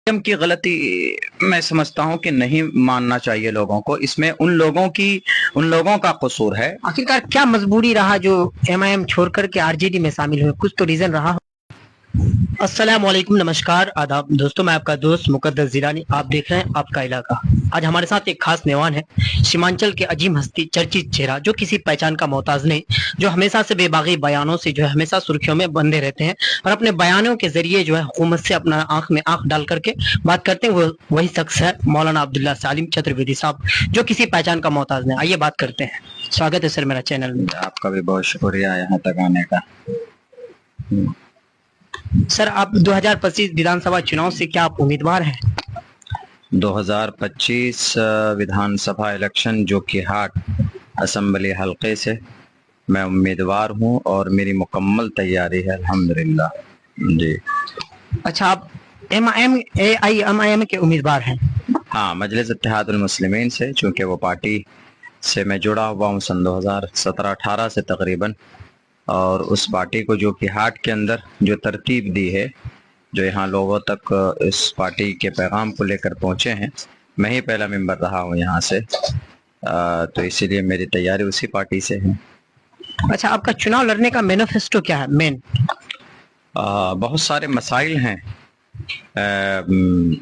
की गलती मैं समझता हूं कि नहीं मानना चाहिए लोगों को। इसमें उन लोगों का कसूर है। आखिरकार क्या मजबूरी रहा जो एमआईएम छोड़ करके आरजेडी में शामिल हुए? कुछ तो रीजन रहा। अस्सलाम वालेकुम, नमस्कार, आदाब दोस्तों। मैं आपका दोस्त मुकद्दस जिलानी, आप देख रहे हैं आपका इलाका। आज हमारे साथ एक खास मेहमान है, सीमांचल के अजीम हस्ती, चर्चित चेहरा, जो किसी पहचान का मोहताज नहीं, जो हमेशा से बेबागी बयानों से जो है हमेशा सुर्खियों में बंधे रहते हैं और अपने बयानों के जरिए जो है हुकूमत से अपना आंख में आंख डाल करके बात करते हैं। वो वही शख्स है मौलाना अब्दुल्ला सालिम चतुर्वेदी साहब, जो किसी पहचान का मोहताज नहीं। आइए बात करते हैं। स्वागत है सर मेरा चैनल में। आपका भी बहुत शुक्रिया यहाँ तक आने का। सर, आप 2025 विधानसभा चुनाव से क्या आप उम्मीदवार हैं? 2025 विधानसभा इलेक्शन जो कि हाट असेंबली हलके से मैं उम्मीदवार हूं और मेरी मुकम्मल तैयारी है अल्हम्दुलिल्लाह जी। अच्छा, आप एआईएमआईएम के उम्मीदवार हैं? हाँ, मजलिस इत्तेहादुल मुस्लिमीन से, चूंकि वो पार्टी से मैं जुड़ा हुआ हूँ सन 2017-18 से तकरीबन। और उस पार्टी को जो कि हाट के अंदर जो तरतीब दी है, जो यहाँ लोगों तक इस पार्टी के पैगाम को लेकर पहुँचे हैं, मैं ही पहला मेंबर रहा हूँ यहाँ से। तो इसीलिए मेरी तैयारी उसी पार्टी से है। अच्छा, आपका चुनाव लड़ने का मैनिफेस्टो क्या है मेन? बहुत सारे मसाइल हैं।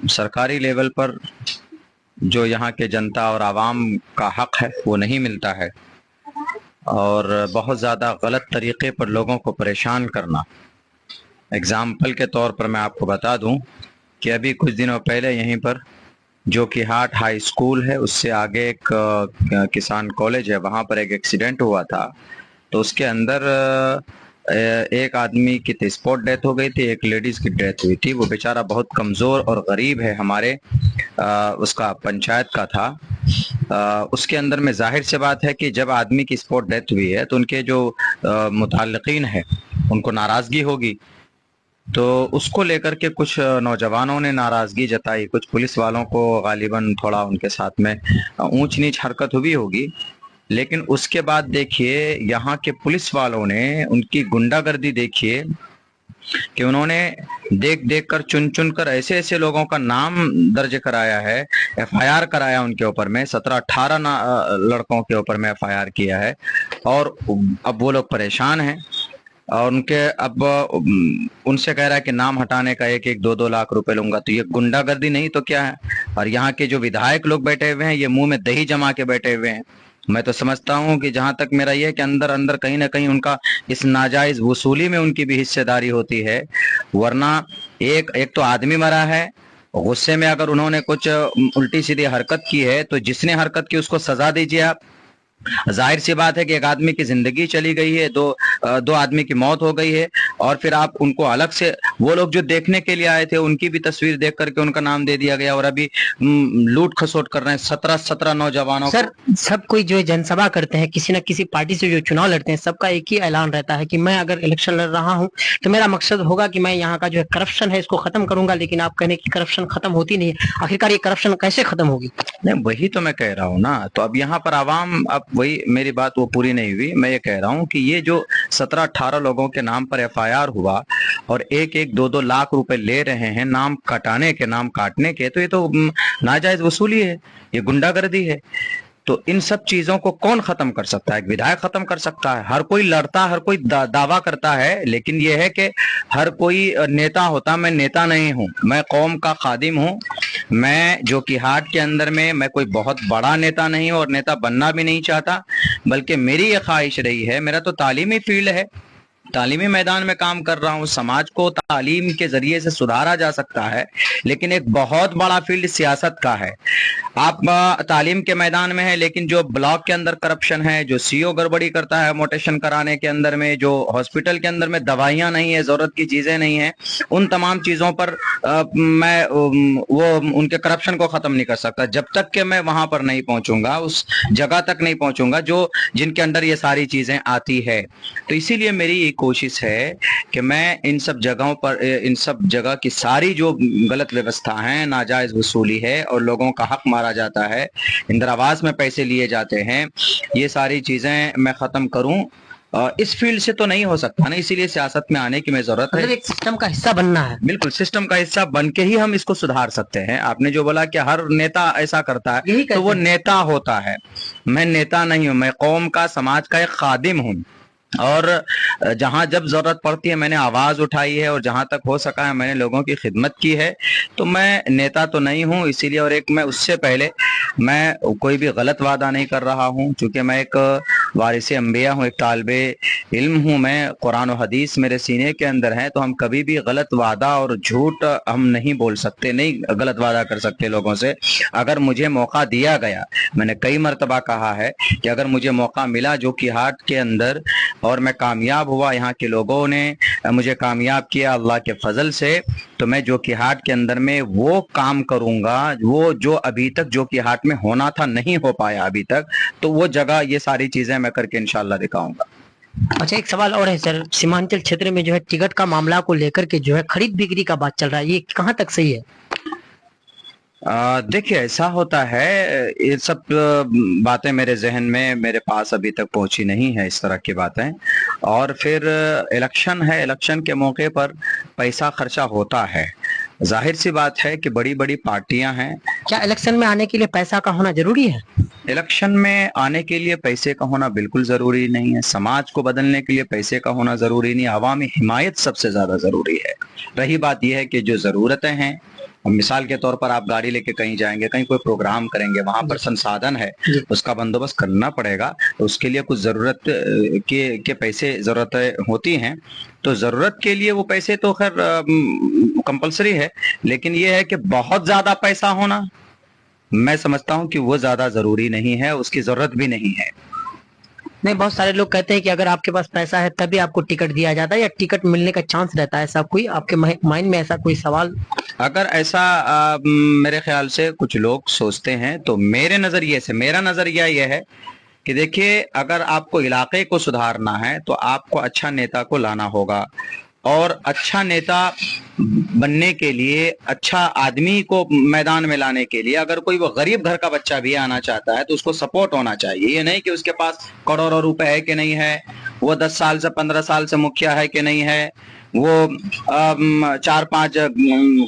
सरकारी लेवल पर जो यहाँ के जनता और आवाम का हक है वो नहीं मिलता है, और बहुत ज़्यादा गलत तरीके पर लोगों को परेशान करना। एग्ज़ाम्पल के तौर पर मैं आपको बता दूं कि अभी कुछ दिनों पहले यहीं पर जो कि हाट हाई स्कूल है, उससे आगे एक किसान कॉलेज है, वहाँ पर एक एक्सीडेंट हुआ था। तो उसके अंदर एक आदमी की स्पॉट डेथ हो गई थी, एक लेडीज़ की डेथ हुई थी। वो बेचारा बहुत कमज़ोर और गरीब है, हमारे उसका पंचायत का था। उसके अंदर में जाहिर से बात है कि जब आदमी की स्पॉट डेथ हुई है तो उनके जो मुताल्लिकीन है उनको नाराज़गी होगी। तो उसको लेकर के कुछ नौजवानों ने नाराज़गी जताई, कुछ पुलिस वालों को गालिबन थोड़ा उनके साथ में ऊंच नीच हरकत हुई होगी। लेकिन उसके बाद देखिए यहाँ के पुलिस वालों ने उनकी गुंडागर्दी देखिए कि उन्होंने देख देख कर चुन चुन कर ऐसे ऐसे लोगों का नाम दर्ज कराया है, एफआईआर कराया उनके ऊपर में। 17-18 लड़कों के ऊपर में एफआईआर किया है, और अब वो लोग परेशान हैं। और उनके अब उनसे कह रहा है कि नाम हटाने का 1-1, 2-2 लाख रुपए लूंगा। तो ये गुंडागर्दी नहीं तो क्या है? और यहाँ के जो विधायक लोग बैठे हुए हैं, ये मुंह में दही जमा के बैठे हुए हैं। मैं तो समझता हूँ कि जहां तक मेरा ये है कि अंदर अंदर कहीं ना कहीं उनका इस नाजायज वसूली में उनकी भी हिस्सेदारी होती है। वरना एक एक तो आदमी मरा है, गुस्से में अगर उन्होंने कुछ उल्टी सीधी हरकत की है तो जिसने हरकत की उसको सजा दीजिए आप। जाहिर सी बात है कि एक आदमी की जिंदगी चली गई है, दो आदमी की मौत हो गई है, और फिर आप उनको अलग से, वो लोग जो देखने के लिए आए थे उनकी भी तस्वीर देख करके उनका नाम दे दिया गया, और अभी लूट खसोट कर रहे हैं 17-17 नौजवानों सर, को। सब कोई जो है जनसभा करते हैं, किसी न किसी पार्टी से जो चुनाव लड़ते हैं, सबका एक ही ऐलान रहता है कि मैं अगर इलेक्शन लड़ रहा हूं तो मेरा मकसद होगा कि मैं यहाँ का जो है करप्शन है इसको खत्म करूंगा। लेकिन आप कहने की करप्शन खत्म होती नहीं है। आखिरकार ये करप्शन कैसे खत्म होगी? नहीं, वही तो मैं कह रहा हूँ ना। तो अब यहाँ पर आवाम, अब वही मेरी बात वो पूरी नहीं हुई। मैं ये कह रहा हूँ कि ये जो 17-18 लोगों के नाम पर एफआईआर हुआ और 1-1, 2-2 लाख रुपए ले रहे हैं नाम कटाने के, नाम काटने के, तो ये तो नाजायज वसूली है, ये गुंडागर्दी है। तो इन सब चीजों को कौन खत्म कर सकता है? एक विधायक खत्म कर सकता है। हर कोई लड़ता, हर कोई दावा करता है, लेकिन यह है कि हर कोई नेता होता। मैं नेता नहीं हूं, मैं कौम का खादिम हूं। मैं जो कि हाट के अंदर में, मैं कोई बहुत बड़ा नेता नहीं हूं और नेता बनना भी नहीं चाहता, बल्कि मेरी ये ख्वाहिश रही है, मेरा तो तालीमी फील्ड है, तालीमी मैदान में काम कर रहा हूँ। समाज को तालीम के जरिए से सुधारा जा सकता है, लेकिन एक बहुत बड़ा फील्ड सियासत का है। आप तालीम के मैदान में है, लेकिन जो ब्लॉक के अंदर करप्शन है, जो सीओ गड़बड़ी करता है मोटेशन कराने के अंदर में, जो हॉस्पिटल के अंदर में दवाइयां नहीं है, जरूरत की चीजें नहीं है, उन तमाम चीजों पर मैं वो उनके करप्शन को खत्म नहीं कर सकता जब तक कि मैं वहां पर नहीं पहुंचूंगा, उस जगह तक नहीं पहुंचूंगा जो जिनके अंदर ये सारी चीजें आती है। तो इसीलिए मेरी ये कोशिश है कि मैं इन सब जगहों पर, इन सब जगह की सारी जो गलत व्यवस्था है, नाजायज वसूली है और लोगों का हक मारा जाता है, इंदिरा आवास में पैसे लिए जाते हैं, ये सारी चीजें मैं खत्म करूं। इस फील्ड से तो नहीं हो सकता ना, इसीलिए सियासत में आने की मैं जरूरत है। मतलब एक सिस्टम का हिस्सा बनना है। बिल्कुल, सिस्टम का हिस्सा बन के ही हम इसको सुधार सकते हैं। आपने जो बोला कि हर नेता ऐसा करता है, यही तो वो कहते हैं। नेता होता है। मैं नेता नहीं हूं, मैं कौम का, समाज का एक खादिम हूं। और जहां जब जरूरत पड़ती है मैंने आवाज उठाई है, और जहां तक हो सका है मैंने लोगों की खिदमत की है। तो मैं नेता तो नहीं हूं इसीलिए, और एक मैं उससे पहले मैं कोई भी गलत वादा नहीं कर रहा हूं, क्योंकि मैं एक वारिस अंबिया हूं, एक तालिबे इल्म हूं। मैं कुरान और हदीस मेरे सीने के अंदर है, तो हम कभी भी गलत वादा और झूठ हम नहीं बोल सकते, नहीं गलत वादा कर सकते लोगों से। अगर मुझे मौका दिया गया, मैंने कई मरतबा कहा है कि अगर मुझे मौका मिला जो कि हाट के अंदर, और मैं कामयाब हुआ, यहाँ के लोगों ने मुझे कामयाब किया अल्लाह के फजल से, तो मैं जो कि हाट के अंदर में वो काम करूंगा, वो जो अभी तक जो कि हाट में होना था नहीं हो पाया अभी तक, तो वो जगह ये सारी चीजें मैं करके इंशाल्लाह दिखाऊंगा। अच्छा, एक सवाल और है सर, सीमांचल क्षेत्र में जो है टिकट का मामला को लेकर के जो है खरीद बिक्री का बात चल रहा है, ये कहाँ तक सही है? देखिए, ऐसा होता है, ये सब बातें मेरे जहन में, मेरे पास अभी तक पहुंची नहीं है इस तरह की बातें। और फिर इलेक्शन है, इलेक्शन के मौके पर पैसा खर्चा होता है। जाहिर सी बात है कि बड़ी बड़ी पार्टियां हैं। क्या इलेक्शन में आने के लिए पैसा का होना जरूरी है? इलेक्शन में आने के लिए पैसे का होना बिल्कुल जरूरी नहीं है। समाज को बदलने के लिए पैसे का होना जरूरी नहीं, अवामी हिमायत सबसे ज्यादा जरूरी है। रही बात यह है कि जो जरूरतें हैं, मिसाल के तौर पर आप गाड़ी लेके कहीं जाएंगे, कहीं कोई प्रोग्राम करेंगे, वहां पर संसाधन है, उसका बंदोबस्त करना पड़ेगा, तो उसके लिए कुछ जरूरत के पैसे जरूरतें होती हैं। तो जरूरत के लिए वो पैसे तो खैर कंपलसरी है, लेकिन ये है कि बहुत ज्यादा पैसा होना, मैं समझता हूं कि वो ज्यादा जरूरी नहीं है, उसकी जरूरत भी नहीं है। नहीं, बहुत सारे लोग कहते हैं कि अगर आपके पास पैसा है तभी आपको टिकट दिया जाता है, या टिकट मिलने का चांस रहता है, ऐसा कोई आपके माइंड में ऐसा कोई सवाल? अगर ऐसा मेरे ख्याल से कुछ लोग सोचते हैं, तो मेरे नजरिए से, मेरा नजरिया यह है कि देखिए, अगर आपको इलाके को सुधारना है तो आपको अच्छा नेता को लाना होगा, और अच्छा नेता बनने के लिए, अच्छा आदमी को मैदान में लाने के लिए, अगर कोई वो गरीब घर का बच्चा भी आना चाहता है तो उसको सपोर्ट होना चाहिए। ये नहीं कि उसके पास करोड़ों रुपए है कि नहीं है, वो 10 साल से 15 साल से मुखिया है कि नहीं है, वो 4-5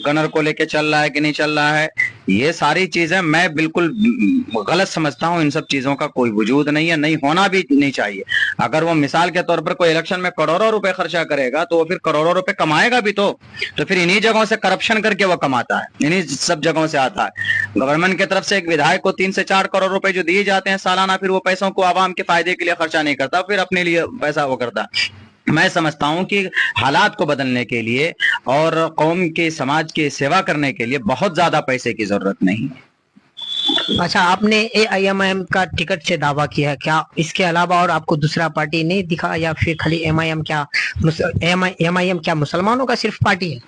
गनर को लेके चल रहा है कि नहीं चल रहा है। ये सारी चीजें मैं बिल्कुल गलत समझता हूँ। इन सब चीजों का कोई वजूद नहीं है, नहीं होना भी नहीं चाहिए। अगर वो मिसाल के तौर पर कोई इलेक्शन में करोड़ों रुपए खर्चा करेगा, तो वो फिर करोड़ों रुपए कमाएगा भी, तो फिर इन्हीं जगहों से करप्शन करके वो कमाता है, इन्हीं सब जगहों से आता है। गवर्नमेंट की तरफ से एक विधायक को 3 से 4 करोड़ रुपए जो दिए जाते हैं सालाना, फिर वो पैसों को आवाम के फायदे के लिए खर्चा नहीं करता, फिर अपने लिए पैसा वो करता। मैं समझता हूं कि हालात को बदलने के लिए और कौम के, समाज की सेवा करने के लिए बहुत ज्यादा पैसे की जरूरत नहीं है। अच्छा, आपने AIMIM का टिकट से दावा किया है, क्या इसके अलावा और आपको दूसरा पार्टी नहीं दिखा, या फिर खाली MIM? क्या MIM क्या मुसलमानों का सिर्फ पार्टी है?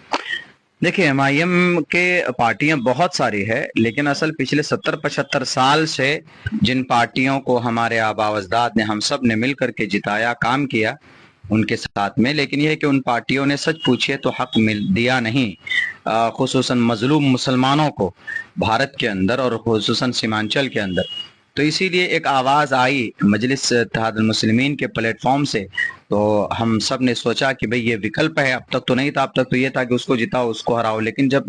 देखिए, MIM के पार्टियां बहुत सारी है, लेकिन असल पिछले 70-75 साल से जिन पार्टियों को हमारे आबा अजदाद ने, हम सब ने मिल करके जिताया, काम किया उनके साथ में, लेकिन यह है कि उन पार्टियों ने सच पूछिए तो हक मिल दिया नहीं, खुसूसन मजलूम मुसलमानों को भारत के अंदर और खुसूसन सीमांचल के अंदर। तो इसीलिए एक आवाज़ आई मजलिस इत्तेहादुल मुस्लिमीन के प्लेटफॉर्म से, तो हम सब ने सोचा कि भाई ये विकल्प है। अब तक तो नहीं था, अब तक तो ये था कि उसको जिताओ उसको हराओ, लेकिन जब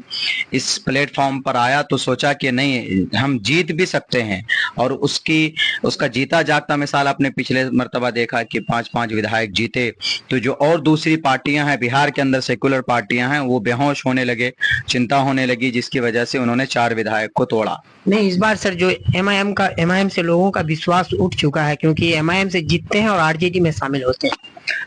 इस प्लेटफॉर्म पर आया तो सोचा कि नहीं, हम जीत भी सकते हैं। और उसका जीता जागता मिसाल आपने पिछले मर्तबा देखा कि 5-5 विधायक जीते, तो जो और दूसरी पार्टियां हैं बिहार के अंदर, सेकुलर पार्टियां हैं, वो बेहोश होने लगे, चिंता होने लगी, जिसकी वजह से उन्होंने 4 विधायक को तोड़ा। नहीं, इस बार सर जो MIM से लोगों का विश्वास उठ चुका है, क्योंकि MIM से जीतते हैं और RJD में शामिल होते हैं।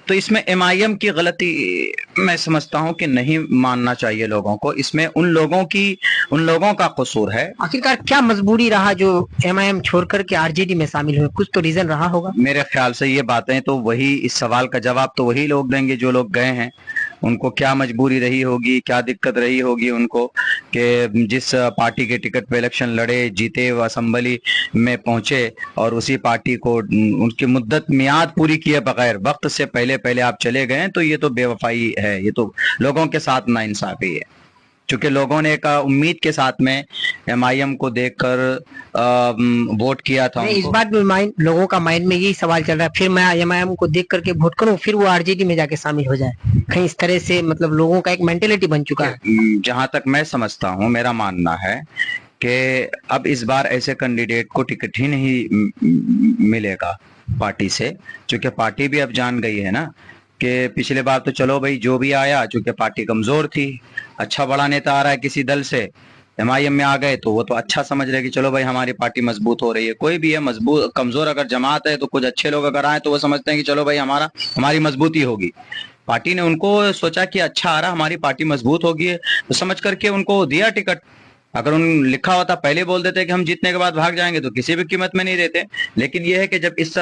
तो इसमें MIM की गलती मैं समझता हूं कि नहीं मानना चाहिए लोगों को, इसमें उन लोगों का कसूर है। आखिरकार क्या मजबूरी रहा जो MIM छोड़ करके RJD में शामिल हुए? कुछ तो रीजन रहा होगा। मेरे ख्याल से ये बातें तो वही, इस सवाल का जवाब तो वही लोग देंगे जो लोग गए हैं। उनको क्या मजबूरी रही होगी, क्या दिक्कत रही होगी उनको, कि जिस पार्टी के टिकट पे इलेक्शन लड़े, जीते, वो असेंबली में पहुंचे, और उसी पार्टी को उनकी मुद्दत मियाद पूरी किए बगैर वक्त से पहले पहले आप चले गए, तो ये तो बेवफाई है, ये तो लोगों के साथ नाइंसाफी है। क्योंकि लोगों ने एक उम्मीद के साथ में MIM को देखकर वोट किया था नहीं, इस उनको। बात में लोगों का माइंड में यही सवाल चल रहा है, फिर मैं एमआईएम को देख करके वोट करूं, फिर वो आरजेडी में जाके शामिल हो जाए। कहीं इस तरह से मतलब लोगों का एक मेंटेलिटी बन चुका है। जहां तक मैं समझता हूं, मेरा मानना है कि अब इस बार ऐसे कैंडिडेट को टिकट ही नहीं मिलेगा पार्टी से, क्योंकि पार्टी भी अब जान गई है ना कि पिछले बार तो चलो भाई जो भी आया, चूंकि पार्टी कमजोर थी, अच्छा बड़ा नेता आ रहा है किसी दल से, MIM में आ गए तो वो तो अच्छा समझ रहे कि चलो भाई हमारी पार्टी मजबूत हो रही है। कोई भी है मजबूत कमजोर अगर जमात है तो कुछ अच्छे लोग अगर आए तो वो समझते हैं कि चलो भाई हमारी मजबूती होगी। पार्टी ने उनको सोचा कि अच्छा आ रहा, हमारी पार्टी मजबूत होगी, तो समझ करके उनको दिया टिकट। अगर उन लिखा होता पहले बोल देते कि हम जीतने के बाद भाग जाएंगे तो किसी भी कीमत में नहीं देते। लेकिन यह है कि जब इस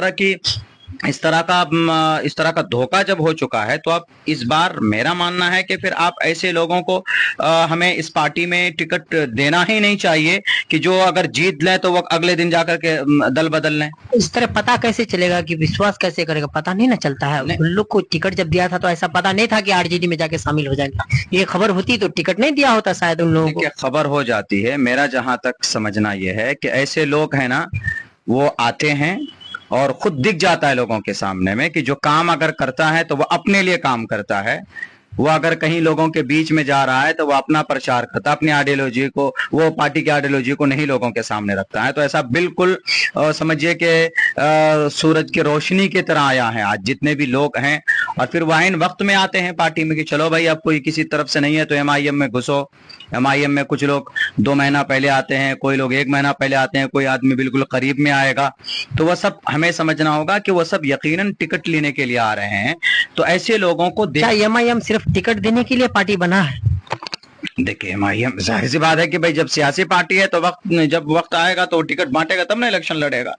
तरह का धोखा जब हो चुका है, तो अब इस बार मेरा मानना है कि फिर आप ऐसे लोगों को हमें इस पार्टी में टिकट देना ही नहीं चाहिए कि जो अगर जीत लें तो वो अगले दिन जाकर के दल बदल लें। इस तरह पता कैसे चलेगा कि विश्वास कैसे करेगा, पता नहीं ना चलता है। उन लोग को टिकट जब दिया था तो ऐसा पता नहीं था कि आरजेडी में जाके शामिल हो जाएंगे। ये खबर होती तो टिकट नहीं दिया होता शायद उन लोगों को। खबर हो जाती है। मेरा जहां तक समझना यह है कि ऐसे लोग हैं ना, वो आते हैं और खुद दिख जाता है लोगों के सामने में कि जो काम अगर करता है तो वो अपने लिए काम करता है। वो अगर कहीं लोगों के बीच में जा रहा है तो वो अपना प्रचार करता है, अपनी आइडियोलॉजी को, वो पार्टी की आइडियोलॉजी को नहीं लोगों के सामने रखता है। तो ऐसा बिल्कुल समझिए कि सूरज की रोशनी की तरह आया है आज जितने भी लोग हैं, और फिर वह इन वक्त में आते हैं पार्टी में कि चलो भाई अब कोई किसी तरफ से नहीं है तो MIM में घुसो। MIM में कुछ लोग 2 महीना पहले आते हैं, कोई लोग 1 महीना पहले आते हैं, कोई आदमी बिल्कुल करीब में आएगा। तो वह सब हमें समझना होगा कि वह सब यकीनन टिकट लेने के लिए आ रहे हैं। तो ऐसे लोगों को क्या एमआईएम सिर्फ टिकट देने के लिए पार्टी बना है? देखिए, MIM जाहिर सी बात है कि भाई जब सियासी पार्टी है तो जब वक्त आएगा तो टिकट बांटेगा तब ना इलेक्शन लड़ेगा।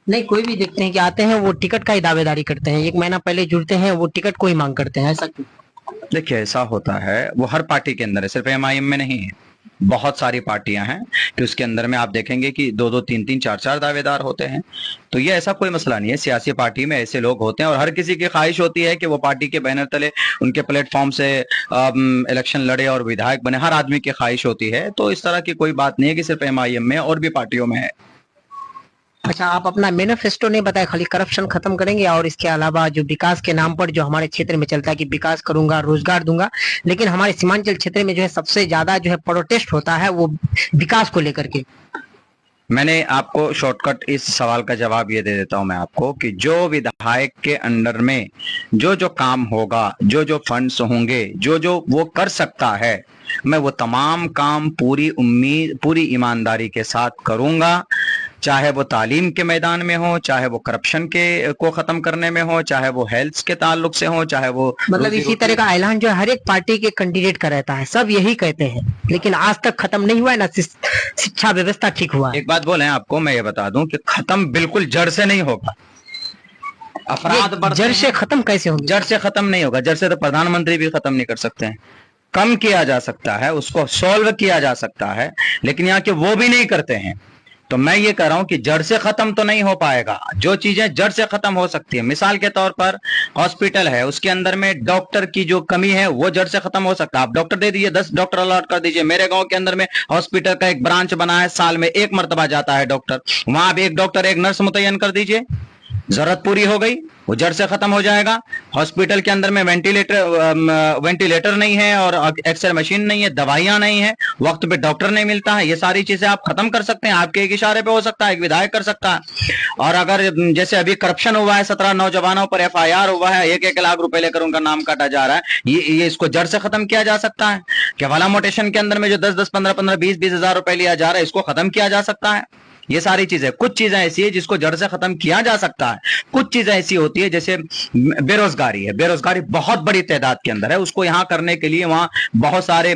नहीं, कोई भी देखते हैं कि आते हैं वो टिकट का ही दावेदारी करते हैं, 1 महीना पहले जुड़ते हैं, वो टिकट को ही मांग करते हैं, ऐसा क्यों? देखिए, ऐसा होता है, वो हर पार्टी के अंदर है, सिर्फ MIM में नहीं है। बहुत सारी पार्टियां हैं कि उसके अंदर में आप देखेंगे कि 2-2, 3-3, 4-4 दावेदार होते हैं। तो ये ऐसा कोई मसला नहीं है। सियासी पार्टी में ऐसे लोग होते हैं और हर किसी की ख्वाहिश होती है कि वो पार्टी के बैनर तले, उनके प्लेटफॉर्म से इलेक्शन लड़े और विधायक बने। हर आदमी की ख्वाहिश होती है। तो इस तरह की कोई बात नहीं है कि सिर्फ MIM में, और भी पार्टियों में है। अच्छा, आप अपना मैनिफेस्टो नहीं बताए, खाली करप्शन खत्म करेंगे और इसके अलावा जो विकास के नाम पर जो हमारे क्षेत्र में चलता है कि विकास करूंगा, रोजगार दूंगा, लेकिन हमारे सीमांचल क्षेत्र में जो है सबसे ज्यादा जो है प्रोटेस्ट होता है वो विकास को लेकर के। मैंने आपको शॉर्टकट इस सवाल का जवाब ये दे देता हूं मैं आपको कि जो विधायक के अंडर में जो जो काम होगा, जो जो फंड्स होंगे, जो जो वो कर सकता है, मैं वो तमाम काम पूरी ईमानदारी के साथ करूंगा। चाहे वो तालीम के मैदान में हो, चाहे वो करप्शन को खत्म करने में हो, चाहे वो हेल्थ के ताल्लुक से हो, चाहे वो मतलब इसी तरह का ऐलान जो है हर एक पार्टी के कैंडिडेट का रहता है, सब यही कहते हैं, लेकिन आज तक खत्म नहीं हुआ है ना शिक्षा व्यवस्था ठीक हुआ है। एक बात बोले आपको, मैं ये बता दूं कि खत्म बिल्कुल जड़ से नहीं होगा। अपराध जड़ से खत्म कैसे होगा? जड़ से खत्म नहीं होगा। जड़ से तो प्रधानमंत्री भी खत्म नहीं कर सकते हैं। कम किया जा सकता है, उसको सॉल्व किया जा सकता है, लेकिन यहाँ के वो भी नहीं करते हैं। तो मैं ये कह रहा हूं कि जड़ से खत्म तो नहीं हो पाएगा। जो चीजें जड़ से खत्म हो सकती है, मिसाल के तौर पर हॉस्पिटल है, उसके अंदर में डॉक्टर की जो कमी है वो जड़ से खत्म हो सकता है। आप डॉक्टर दे दीजिए, 10 डॉक्टर अलॉट कर दीजिए। मेरे गांव के अंदर में हॉस्पिटल का एक ब्रांच बना है, साल में 1 मरतबा जाता है डॉक्टर, वहां आप 1 डॉक्टर 1 नर्स मुतय्यन कर दीजिए, जरूरत पूरी हो गई, वो जड़ से खत्म हो जाएगा। हॉस्पिटल के अंदर में वेंटिलेटर नहीं है और एक्सरे मशीन नहीं है, दवाइयां नहीं है, वक्त पे डॉक्टर नहीं मिलता है। ये सारी चीजें आप खत्म कर सकते हैं, आपके एक इशारे पे हो सकता है, एक विधायक कर सकता है। और अगर जैसे अभी करप्शन हुआ है, 17 नौजवानों पर FIR हुआ है, 1-1 लाख रुपए लेकर उनका नाम काटा जा रहा है, ये इसको जड़ से खत्म किया जा सकता है। केवला मोटेशन के अंदर में जो 10-10, 15-15, 20-20 हजार रुपए लिया जा रहा है, इसको खत्म किया जा सकता है। ये सारी चीजें, कुछ चीजें ऐसी है जिसको जड़ से खत्म किया जा सकता है। कुछ चीजें ऐसी होती है जैसे बेरोजगारी है, बेरोजगारी बहुत बड़ी तादाद के अंदर है, उसको यहां करने के लिए वहां बहुत सारे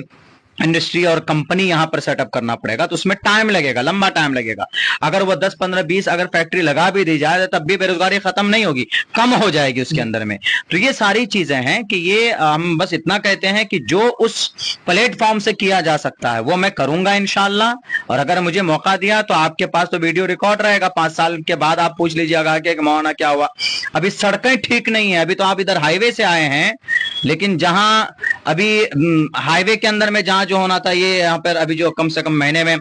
इंडस्ट्री और कंपनी यहां पर सेटअप करना पड़ेगा, तो उसमें टाइम लगेगा, लंबा टाइम लगेगा। अगर वो 10, 15, 20 अगर फैक्ट्री लगा भी दी जाए तब भी बेरोजगारी खत्म नहीं होगी, कम हो जाएगी उसके अंदर में। तो ये सारी चीजें हैं कि ये हम बस इतना कहते हैं कि जो उस प्लेटफॉर्म से किया जा सकता है वो मैं करूंगा इंशाल्लाह। और अगर मुझे मौका दिया तो आपके पास तो वीडियो रिकॉर्ड रहेगा, 5 साल के बाद आप पूछ लीजिएगा कि मौलाना क्या हुआ। अभी सड़कें ठीक नहीं है, अभी तो आप इधर हाईवे से आए हैं, लेकिन जहां अभी हाईवे के अंदर में जहां जो होना था ये यहाँ पर अभी जो कम से कम महीने में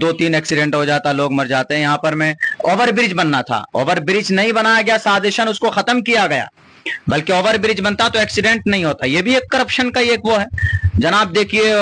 2-3 एक्सीडेंट हो जाता, लोग मर जाते हैं। यहाँ पर मैं ओवर ब्रिज बनना था, ओवर ब्रिज नहीं बनाया गया, साजिशन उसको खत्म किया गया। बल्कि ओवर ब्रिज बनता तो एक्सीडेंट नहीं होता। ये भी एक करप्शन का एक वो है जनाब। देखिए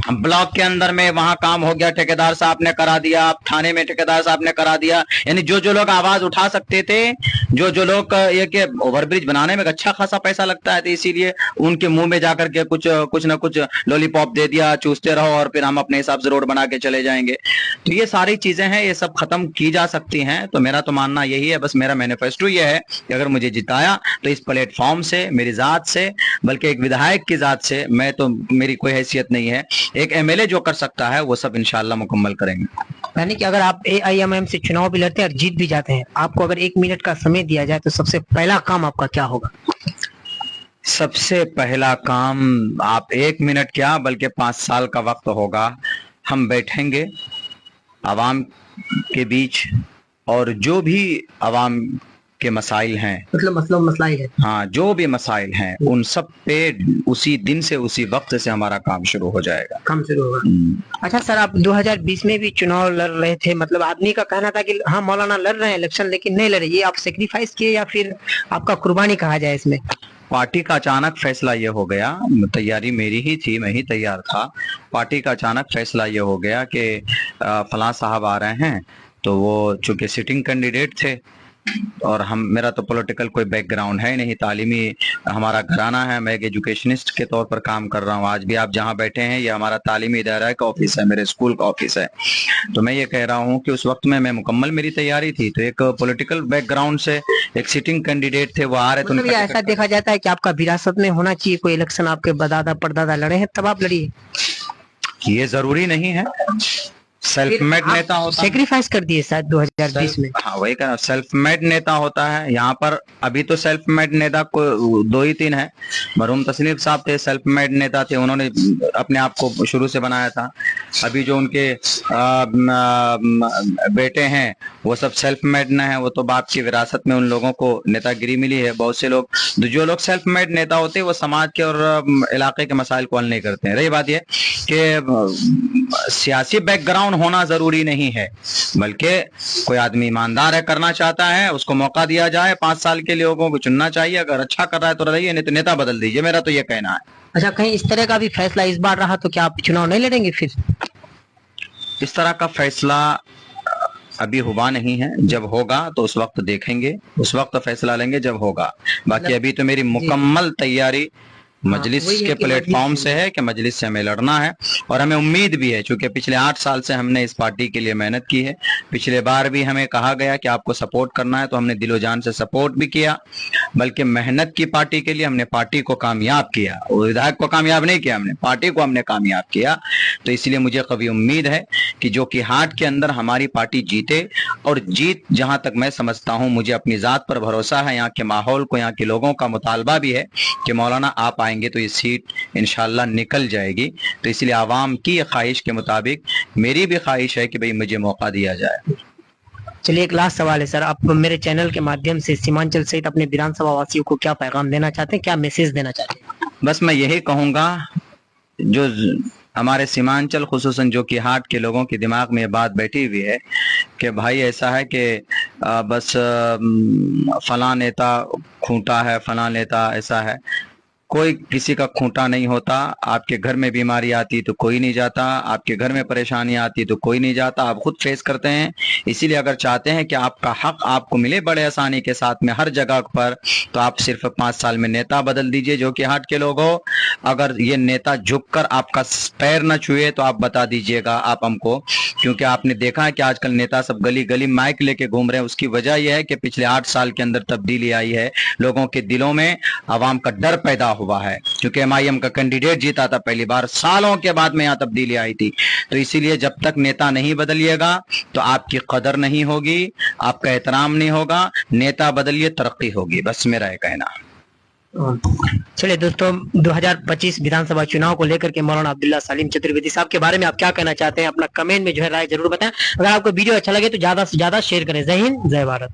ब्लॉक के अंदर में वहां काम हो गया, ठेकेदार साहब ने करा दिया, थाने में ठेकेदार साहब ने करा दिया। यानी जो लोग आवाज उठा सकते थे, जो लोग ये कि ओवरब्रिज बनाने में अच्छा खासा पैसा लगता है, तो इसीलिए उनके मुंह में जाकर के कुछ ना कुछ लॉलीपॉप दे दिया, चूसते रहो और फिर हम अपने हिसाब से रोड बना के चले जाएंगे। तो ये सारी चीजें हैं, ये सब खत्म की जा सकती हैं। तो मेरा तो मानना यही है, बस मेरा मैनिफेस्टो ये है कि अगर मुझे जिताया तो इस प्लेटफॉर्म से, मेरी जात से, बल्कि एक विधायक की जात से, मैं तो मेरी कोई हैसियत नहीं है, एक एमएलए जो कर सकता है वो सब इंशाल्लाह मुकम्मल करेंगे। यानी कि अगर आप AIMIM से चुनाव भी लड़ते हैं और जीत भी जाते हैं, आपको अगर 1 मिनट का समय दिया जाए तो सबसे पहला काम आपका क्या होगा? सबसे पहला काम आप 1 मिनट क्या बल्कि 5 साल का वक्त होगा। हम बैठेंगे आवाम के बीच और जो भी आवाम के मसाइल हैं, मतलब मसला है, हाँ, जो भी मसाइल हैं उन सब पे उसी दिन से, उसी वक्त से हमारा काम शुरू हो जाएगा। काम शुरू होगा। अच्छा सर, आप 2020 में भी चुनाव लड़ रहे थे, मतलब आदमी का कहना था कि हाँ मौलाना लड़ रहे हैं इलेक्शन, लेकिन नहीं लड़े। ये आप सेक्रीफाइस किए या फिर आपका कुर्बानी कहा जाए इसमें? पार्टी का अचानक फैसला ये हो गया, तैयारी मेरी ही थी, मैं ही तैयार था। पार्टी का अचानक फैसला ये हो गया कि फलां साहब आ रहे हैं, तो वो चूंकि सिटिंग कैंडिडेट थे और मेरा तो पॉलिटिकल कोई बैकग्राउंड है नहीं, तालीमी हमारा घराना है, मैं एक एजुकेशनिस्ट के तौर पर काम कर रहा हूँ। आज भी आप जहाँ बैठे हैं ये हमारा तालीमी इदारा का ऑफिस है, मेरे स्कूल का ऑफिस है। तो मैं ये कह रहा हूँ कि उस वक्त में मैं मुकम्मल मेरी तैयारी थी, तो एक पॉलिटिकल बैकग्राउंड से एक सिटिंग कैंडिडेट थे, वो आ रहे थे। मतलब ऐसा देखा जाता है कि आपका विरासत में होना चाहिए, कोई इलेक्शन आपके दादा परदादा लड़े हैं तब आप लड़िए? ये जरूरी नहीं है, सेल्फ मेड नेता होता है। सेक्रीफाइस कर दिए शायद 2020 में। हाँ वही कह रहा हूँ, सेल्फ मेड नेता होता है। यहाँ पर अभी तो सेल्फ मेड नेता को 2 ही 3 है। मरहूम तस्नीफ साहब थे, सेल्फ मेड नेता थे, उन्होंने अपने आप को शुरू से बनाया था। अभी जो उनके बेटे हैं वो सब सेल्फ मेड न है, वो तो बाप की विरासत में उन लोगों को नेतागिरी मिली है। बहुत से लोग, जो लोग सेल्फ मेड नेता होते हैं वो समाज के और इलाके के मसाइल को हल नहीं करते हैं। रही बात यह कि सियासी बैकग्राउंड होना जरूरी नहीं है, बल्कि कोई आदमी ईमानदार है, करना चाहता है, उसको मौका दिया जाए। 5 साल के लोगों को चुनना चाहिए, अगर अच्छा कर रहा है तो रहिए, नहीं तो नेता बदल दीजिए, मेरा तो ये कहना है। अच्छा, कहीं इस तरह का भी फैसला इस बार रहा तो क्या आप चुनाव नहीं लड़ेंगे फिर? इस तरह का फैसला अभी हुआ नहीं है, जब होगा तो उस वक्त देखेंगे, उस वक्त फैसला लेंगे जब होगा। बाकी अभी तो मेरी मुकम्मल तैयारी मजलिस के प्लेटफॉर्म से है कि मजलिस से हमें लड़ना है। और हमें उम्मीद भी है, क्योंकि पिछले 8 साल से हमने इस पार्टी के लिए मेहनत की है। पिछले बार भी हमें कहा गया कि आपको सपोर्ट करना है, तो हमने दिलो जान से सपोर्ट भी किया, बल्कि मेहनत की पार्टी के लिए हमने पार्टी को कामयाब किया। विधायक को कामयाब नहीं किया हमने, पार्टी को हमने कामयाब किया। तो इसलिए मुझे कभी उम्मीद है कि जो कि हाट के अंदर हमारी पार्टी जीते, और जीत जहां तक मैं समझता हूं, मुझे अपनी जात पर भरोसा है, यहाँ के माहौल को, यहाँ के लोगों का मुतालबा भी है कि मौलाना आप आएंगे तो ये सीट इंशाल्लाह निकल जाएगी। तो इसलिए आवाम की ख्वाहिश के मुताबिक मेरी भी ख्वाहिश है कि भाई मुझे मौका दिया जाए। चलिए, एक लास्ट सवाल है सर, आप मेरे चैनल के माध्यम से सीमांचल सहित अपने विधानसभा वासियों को क्या पैगाम देना चाहते हैं, क्या मैसेज देना चाहते हैं? बस मैं यही कहूंगा, जो हमारे सीमांचल खुसूसन जो कि हाट के लोगों के दिमाग में ये बात बैठी हुई है कि भाई ऐसा है कि बस फलां नेता खूंटा है, फलां नेता ऐसा है। कोई किसी का खूंटा नहीं होता। आपके घर में बीमारी आती तो कोई नहीं जाता, आपके घर में परेशानी आती तो कोई नहीं जाता, आप खुद फेस करते हैं। इसीलिए अगर चाहते हैं कि आपका हक आपको मिले बड़े आसानी के साथ में हर जगह पर, तो आप सिर्फ 5 साल में नेता बदल दीजिए जो कि हाट के लोग हो। अगर ये नेता झुककर आपका पैर न छुए तो आप बता दीजिएगा आप हमको, क्योंकि आपने देखा है कि आजकल नेता सब गली गली माइक लेके घूम रहे हैं। उसकी वजह यह है कि पिछले 8 साल के अंदर तब्दीली आई है, लोगों के दिलों में आवाम का डर पैदा हुआ है, क्योंकि MIM का कैंडिडेट जीता था पहली बार, सालों के बाद में यहाँ तब्दीली आई थी। तो इसीलिए जब तक नेता नहीं बदलिएगा तो आपकी कदर नहीं होगी, आपका एहतराम नहीं होगा। नेता बदलिए, तरक्की होगी, बस मेरा ये कहना। चलिए दोस्तों, 2025 विधानसभा चुनाव को लेकर के मौलाना अब्दुल्ला सलीम चतुर्वेदी साहब के बारे में आप क्या कहना चाहते हैं, अपना कमेंट में जो है राय जरूर बताएं। अगर आपको वीडियो अच्छा लगे तो ज्यादा से ज्यादा शेयर करें। जय हिंद, जय भारत।